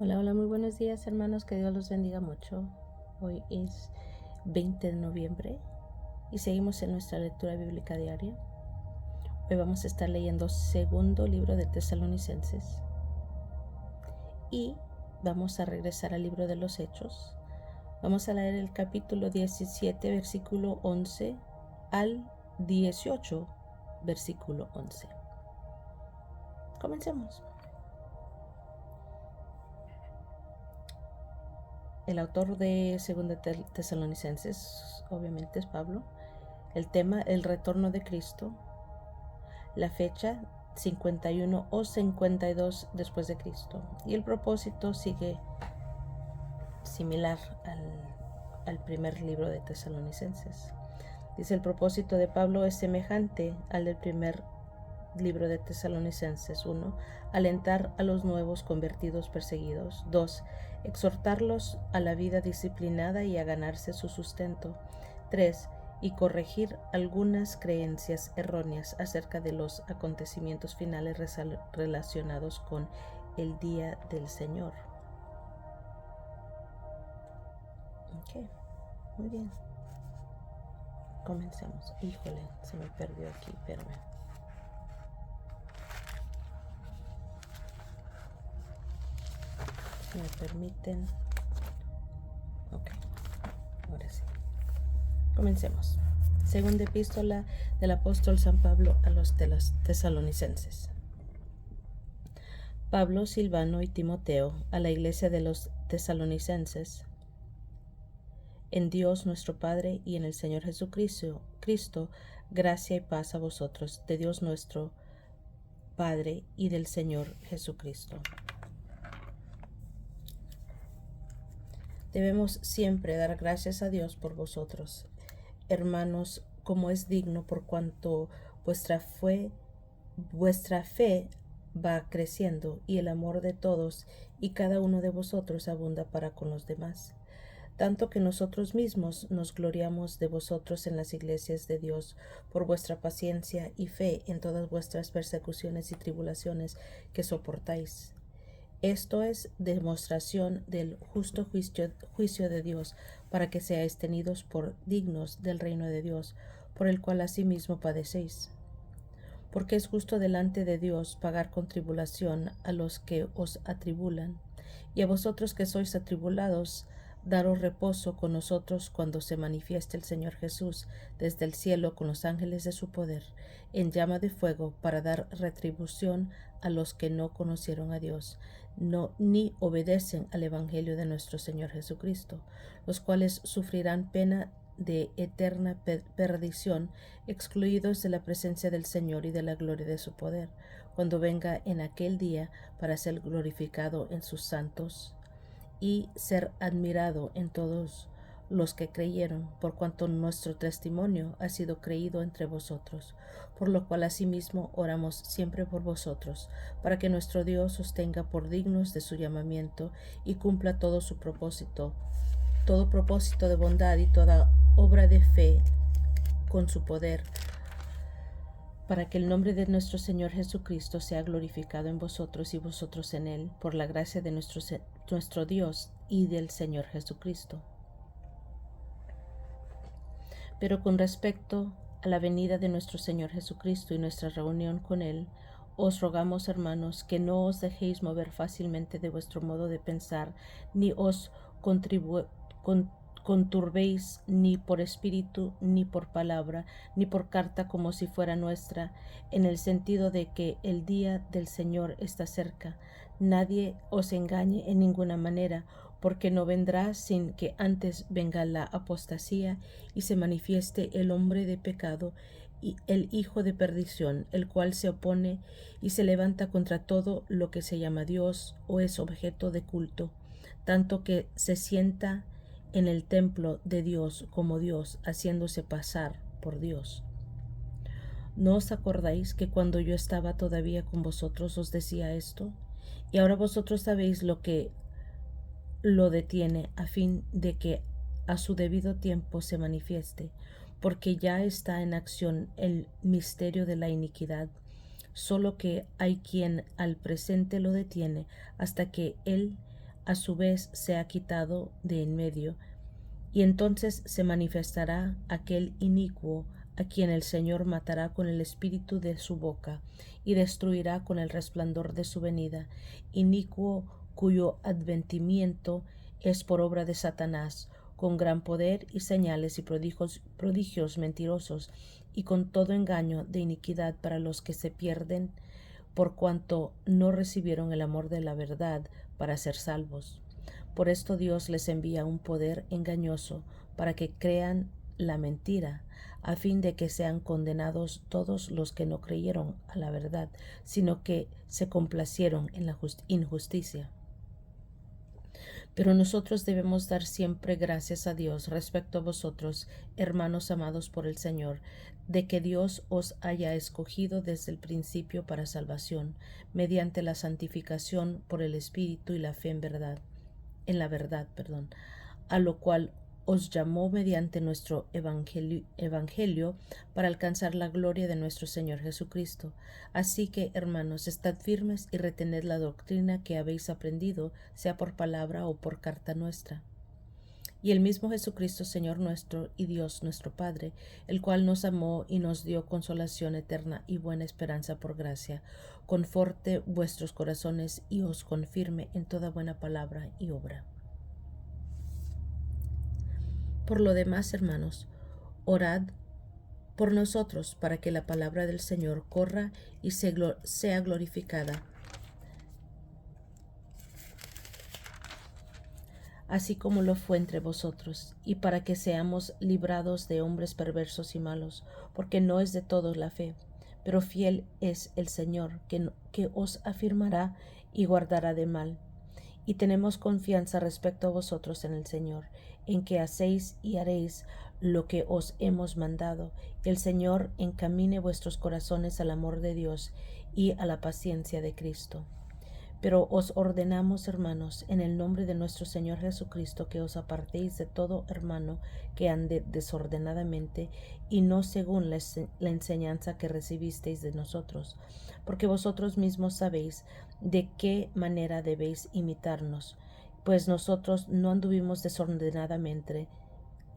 Hola, hola, muy buenos días hermanos, que Dios los bendiga mucho. Hoy es 20 de noviembre y seguimos en nuestra lectura bíblica diaria. Hoy vamos a estar leyendo segundo libro de Tesalonicenses y vamos a regresar al libro de los Hechos. Vamos a leer el capítulo 17, versículo 11 al 18, versículo 11. Comencemos. El autor de Segunda Tesalonicenses, obviamente, es Pablo. El tema, el retorno de Cristo. La fecha, 51 o 52 después de Cristo. Y el propósito sigue similar al primer libro de Tesalonicenses. Dice: el propósito de Pablo es semejante al del primer libro de Tesalonicenses. 1. Alentar a los nuevos convertidos perseguidos. 2. Exhortarlos a la vida disciplinada y a ganarse su sustento. 3. Y corregir algunas creencias erróneas acerca de los acontecimientos finales relacionados con el día del Señor. Ok, muy bien. Comencemos. Híjole, se me perdió aquí, espérame. Si me permiten. Ok, ahora sí. Comencemos. Segunda epístola del apóstol San Pablo a los tesalonicenses. Pablo, Silvano y Timoteo, a la iglesia de los tesalonicenses, en Dios nuestro Padre y en el Señor Jesucristo, gracia y paz a vosotros, de Dios nuestro Padre y del Señor Jesucristo. Debemos siempre dar gracias a Dios por vosotros, hermanos, como es digno, por cuanto vuestra fe va creciendo y el amor de todos y cada uno de vosotros abunda para con los demás. Tanto que nosotros mismos nos gloriamos de vosotros en las iglesias de Dios por vuestra paciencia y fe en todas vuestras persecuciones y tribulaciones que soportáis. Esto es demostración del justo juicio de Dios, para que seáis tenidos por dignos del reino de Dios, por el cual asimismo padecéis. Porque es justo delante de Dios pagar con tribulación a los que os atribulan, y a vosotros que sois atribulados, daros reposo con nosotros cuando se manifieste el Señor Jesús desde el cielo con los ángeles de su poder, en llama de fuego, para dar retribución a los que no conocieron a Dios, ni obedecen al Evangelio de nuestro Señor Jesucristo, los cuales sufrirán pena de eterna perdición, excluidos de la presencia del Señor y de la gloria de su poder, cuando venga en aquel día para ser glorificado en sus santos y ser admirado en todos los que creyeron, por cuanto nuestro testimonio ha sido creído entre vosotros, por lo cual asimismo oramos siempre por vosotros, para que nuestro Dios os tenga por dignos de su llamamiento y cumpla todo propósito de bondad y toda obra de fe con su poder, para que el nombre de nuestro Señor Jesucristo sea glorificado en vosotros y vosotros en Él, por la gracia de nuestro Dios y del Señor Jesucristo. Pero con respecto a la venida de nuestro Señor Jesucristo y nuestra reunión con Él, os rogamos, hermanos, que no os dejéis mover fácilmente de vuestro modo de pensar, ni os conturbéis ni por espíritu, ni por palabra, ni por carta como si fuera nuestra, en el sentido de que el día del Señor está cerca. Nadie os engañe en ninguna manera, porque no vendrá sin que antes venga la apostasía y se manifieste el hombre de pecado y el hijo de perdición, el cual se opone y se levanta contra todo lo que se llama Dios o es objeto de culto, tanto que se sienta en el templo de Dios como Dios, haciéndose pasar por Dios. ¿No os acordáis que cuando yo estaba todavía con vosotros os decía esto? Y ahora vosotros sabéis lo que lo detiene, a fin de que a su debido tiempo se manifieste, porque ya está en acción el misterio de la iniquidad, solo que hay quien al presente lo detiene hasta que el a su vez sea quitado de en medio, y entonces se manifestará aquel inicuo a quien el Señor matará con el espíritu de su boca y destruirá con el resplandor de su venida, inicuo cuyo advenimiento es por obra de Satanás, con gran poder y señales y prodigios mentirosos, y con todo engaño de iniquidad para los que se pierden, por cuanto no recibieron el amor de la verdad para ser salvos. Por esto Dios les envía un poder engañoso para que crean la mentira, a fin de que sean condenados todos los que no creyeron a la verdad, sino que se complacieron en la injusticia. Pero nosotros debemos dar siempre gracias a Dios respecto a vosotros, hermanos amados por el Señor, de que Dios os haya escogido desde el principio para salvación, mediante la santificación por el Espíritu y la fe en la verdad, a lo cual os llamó mediante nuestro evangelio para alcanzar la gloria de nuestro Señor Jesucristo. Así que, hermanos, estad firmes y retened la doctrina que habéis aprendido, sea por palabra o por carta nuestra. Y el mismo Jesucristo, Señor nuestro y Dios nuestro Padre, el cual nos amó y nos dio consolación eterna y buena esperanza por gracia, conforte vuestros corazones y os confirme en toda buena palabra y obra. Por lo demás, hermanos, orad por nosotros para que la palabra del Señor corra y sea glorificada, así como lo fue entre vosotros, y para que seamos librados de hombres perversos y malos, porque no es de todos la fe, pero fiel es el Señor, que os afirmará y guardará de mal. Y tenemos confianza respecto a vosotros en el Señor, en que hacéis y haréis lo que os hemos mandado, y el Señor encamine vuestros corazones al amor de Dios y a la paciencia de Cristo. Pero os ordenamos, hermanos, en el nombre de nuestro Señor Jesucristo, que os apartéis de todo hermano que ande desordenadamente y no según la enseñanza que recibisteis de nosotros, porque vosotros mismos sabéis de qué manera debéis imitarnos, pues nosotros no anduvimos desordenadamente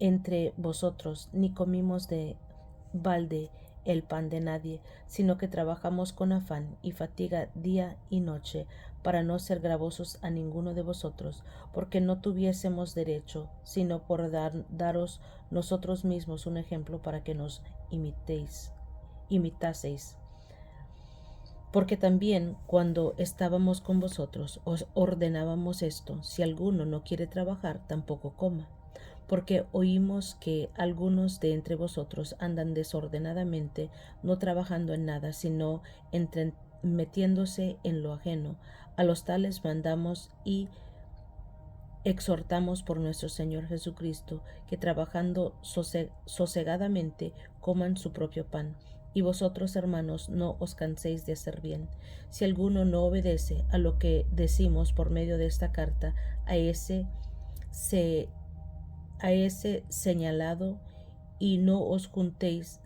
entre vosotros, ni comimos de balde el pan de nadie, sino que trabajamos con afán y fatiga día y noche, para no ser gravosos a ninguno de vosotros, porque no tuviésemos derecho, sino por daros nosotros mismos un ejemplo para que nos imitaseis. Porque también cuando estábamos con vosotros os ordenábamos esto: si alguno no quiere trabajar, tampoco coma. Porque oímos que algunos de entre vosotros andan desordenadamente, no trabajando en nada, sino metiéndose en lo ajeno. A los tales mandamos y exhortamos por nuestro Señor Jesucristo, que trabajando sosegadamente coman su propio pan. Y vosotros, hermanos, no os canséis de hacer bien. Si alguno no obedece a lo que decimos por medio de esta carta, a ese señaladlo, y no os juntéis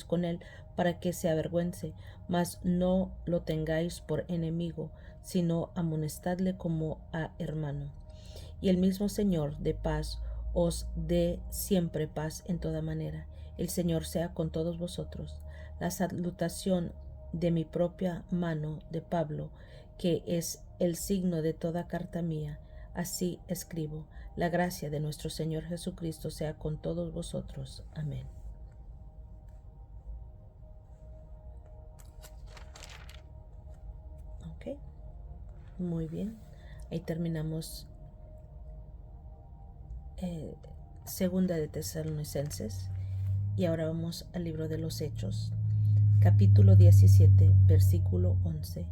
con él para que se avergüence, mas no lo tengáis por enemigo, sino amonestadle como a hermano. Y el mismo Señor de paz os dé siempre paz en toda manera. El Señor sea con todos vosotros. La salutación de mi propia mano de Pablo, que es el signo de toda carta mía. Así escribo. La gracia de nuestro Señor Jesucristo sea con todos vosotros. Amén. Ok, muy bien. Ahí terminamos Segunda de Tesalonicenses. Y ahora vamos al libro de los Hechos, capítulo 17, versículo 11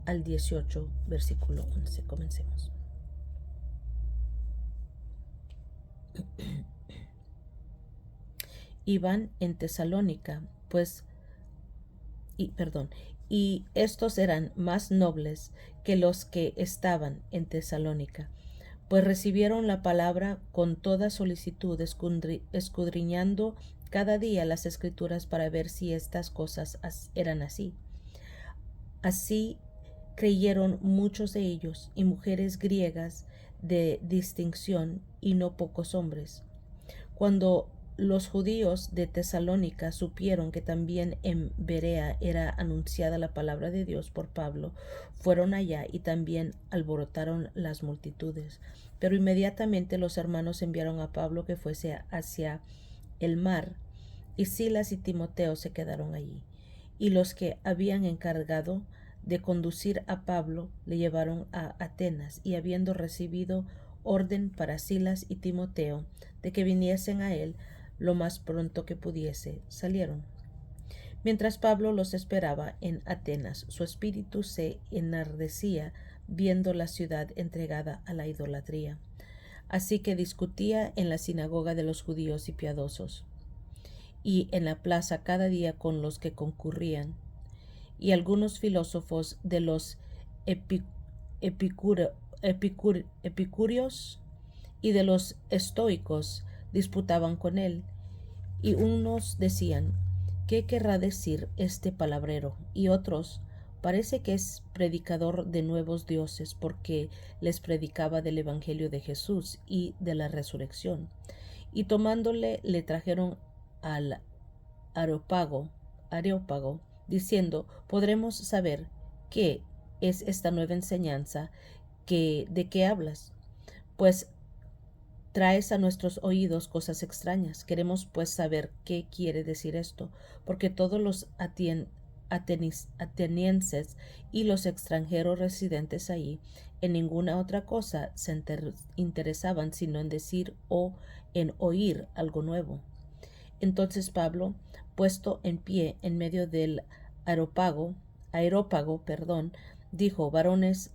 al 18, versículo 11. Comencemos. Y van en Tesalónica, y estos eran más nobles que los que estaban en Tesalónica, pues recibieron la palabra con toda solicitud, escudriñando cada día las Escrituras para ver si estas cosas eran así. Así creyeron muchos de ellos, y mujeres griegas de distinción, y no pocos hombres. Cuando los judíos de Tesalónica supieron que también en Berea era anunciada la palabra de Dios por Pablo, fueron allá y también alborotaron las multitudes. Pero inmediatamente los hermanos enviaron a Pablo que fuese hacia el mar, y Silas y Timoteo se quedaron allí. Y los que habían encargado de conducir a Pablo le llevaron a Atenas, y habiendo recibido orden para Silas y Timoteo de que viniesen a él lo más pronto que pudiese, salieron. Mientras Pablo los esperaba en Atenas, su espíritu se enardecía viendo la ciudad entregada a la idolatría. Así que discutía en la sinagoga de los judíos y piadosos, y en la plaza cada día con los que concurrían. Y algunos filósofos de los epicúreos y de los estoicos disputaban con él, y unos decían: ¿qué querrá decir este palabrero? Y otros: parece que es predicador de nuevos dioses, porque les predicaba del evangelio de Jesús y de la resurrección. Y tomándole le trajeron al Areópago, diciendo: ¿podremos saber qué es esta nueva enseñanza de qué hablas? Pues traes a nuestros oídos cosas extrañas. Queremos pues saber qué quiere decir esto, porque todos los atenienses y los extranjeros residentes allí en ninguna otra cosa se interesaban sino en decir o en oír algo nuevo. Entonces Pablo, puesto en pie en medio del aerópago, dijo: varones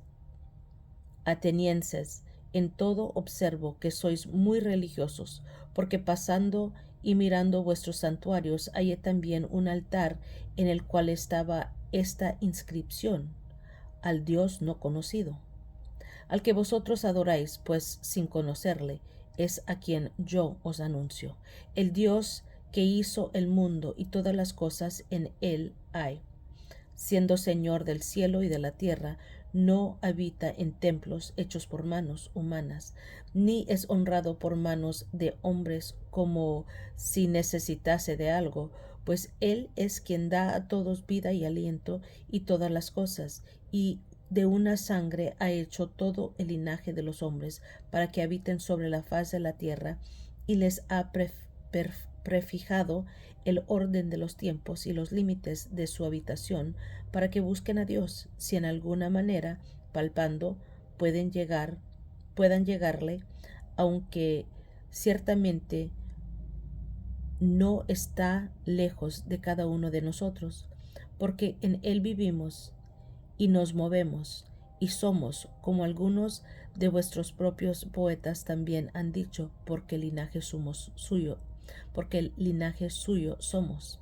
atenienses, en todo observo que sois muy religiosos, porque pasando y mirando vuestros santuarios hallé también un altar en el cual estaba esta inscripción: al Dios no conocido. Al que vosotros adoráis, pues sin conocerle, es a quien yo os anuncio, el Dios que hizo el mundo y todas las cosas en él hay, siendo Señor del cielo y de la tierra. No habita en templos hechos por manos humanas, ni es honrado por manos de hombres como si necesitase de algo, pues Él es quien da a todos vida y aliento y todas las cosas, y de una sangre ha hecho todo el linaje de los hombres, para que habiten sobre la faz de la tierra, y les ha prefijado el orden de los tiempos y los límites de su habitación, para que busquen a Dios, si en alguna manera, palpando, puedan llegarle, aunque ciertamente no está lejos de cada uno de nosotros, porque en Él vivimos y nos movemos y somos, como algunos de vuestros propios poetas también han dicho, porque el linaje suyo somos.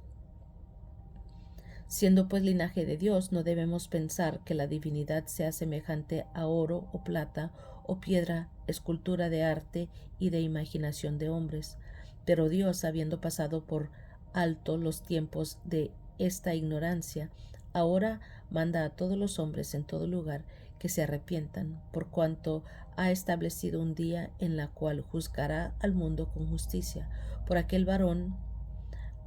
Siendo pues linaje de Dios, no debemos pensar que la divinidad sea semejante a oro o plata o piedra, escultura de arte y de imaginación de hombres. Pero Dios, habiendo pasado por alto los tiempos de esta ignorancia, ahora manda a todos los hombres en todo lugar que se arrepientan, por cuanto ha establecido un día en la cual juzgará al mundo con justicia, por aquel varón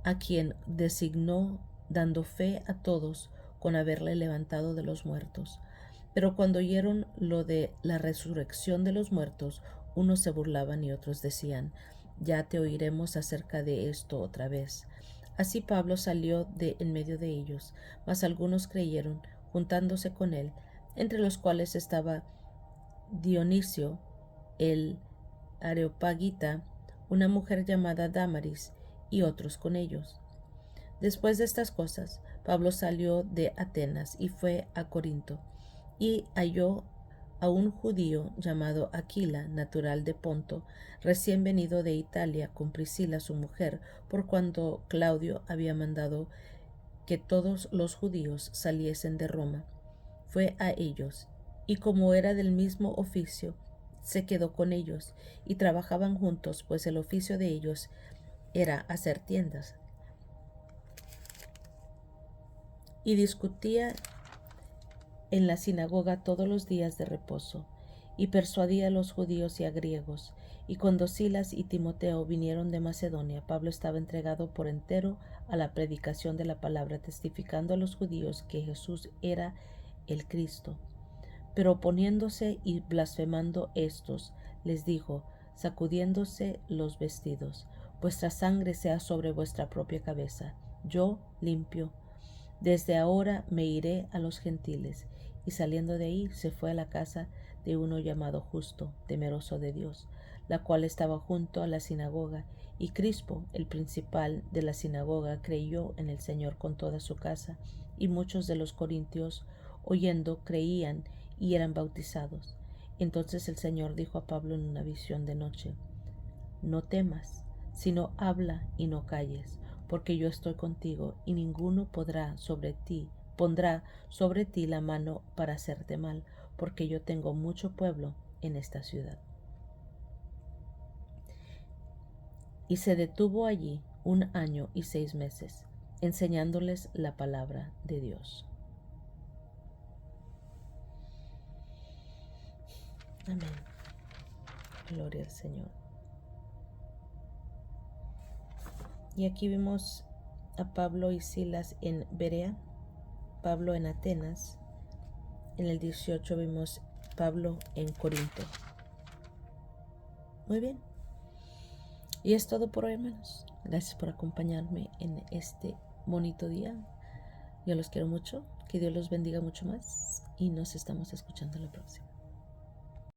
a quien designó, dando fe a todos con haberle levantado de los muertos. Pero cuando oyeron lo de la resurrección de los muertos, unos se burlaban y otros decían: ya te oiremos acerca de esto otra vez. Así Pablo salió de en medio de ellos, mas algunos creyeron, juntándose con él, entre los cuales estaba Dionisio el Areopagita, una mujer llamada Dámaris, y otros con ellos. Después de estas cosas, Pablo salió de Atenas y fue a Corinto, y halló a un judío llamado Aquila, natural de Ponto, recién venido de Italia con Priscila su mujer, por cuanto Claudio había mandado que todos los judíos saliesen de Roma. Fue a ellos, y como era del mismo oficio, se quedó con ellos, y trabajaban juntos, pues el oficio de ellos era hacer tiendas. Y discutía en la sinagoga todos los días de reposo, y persuadía a los judíos y a griegos. Y cuando Silas y Timoteo vinieron de Macedonia, Pablo estaba entregado por entero a la predicación de la palabra, testificando a los judíos que Jesús era el Cristo. Pero oponiéndose y blasfemando estos, les dijo, sacudiéndose los vestidos, vuestra sangre sea sobre vuestra propia cabeza. Yo limpio. Desde ahora me iré a los gentiles. Y saliendo de ahí se fue a la casa de uno llamado Justo, temeroso de Dios, la cual estaba junto a la sinagoga. Y Crispo, el principal de la sinagoga, creyó en el Señor con toda su casa, y muchos de los corintios, oyendo, creían y eran bautizados. Entonces el Señor dijo a Pablo en una visión de noche, no temas, sino habla y no calles, porque yo estoy contigo, y ninguno pondrá sobre ti la mano para hacerte mal, porque yo tengo mucho pueblo en esta ciudad. Y se detuvo allí 1 año y 6 meses, enseñándoles la palabra de Dios. Amén. Gloria al Señor. Y aquí vemos a Pablo y Silas en Berea, Pablo en Atenas. En el 18 vimos Pablo en Corinto. Muy bien. Y es todo por hoy, hermanos. Gracias por acompañarme en este bonito día. Yo los quiero mucho. Que Dios los bendiga mucho más. Y nos estamos escuchando la próxima.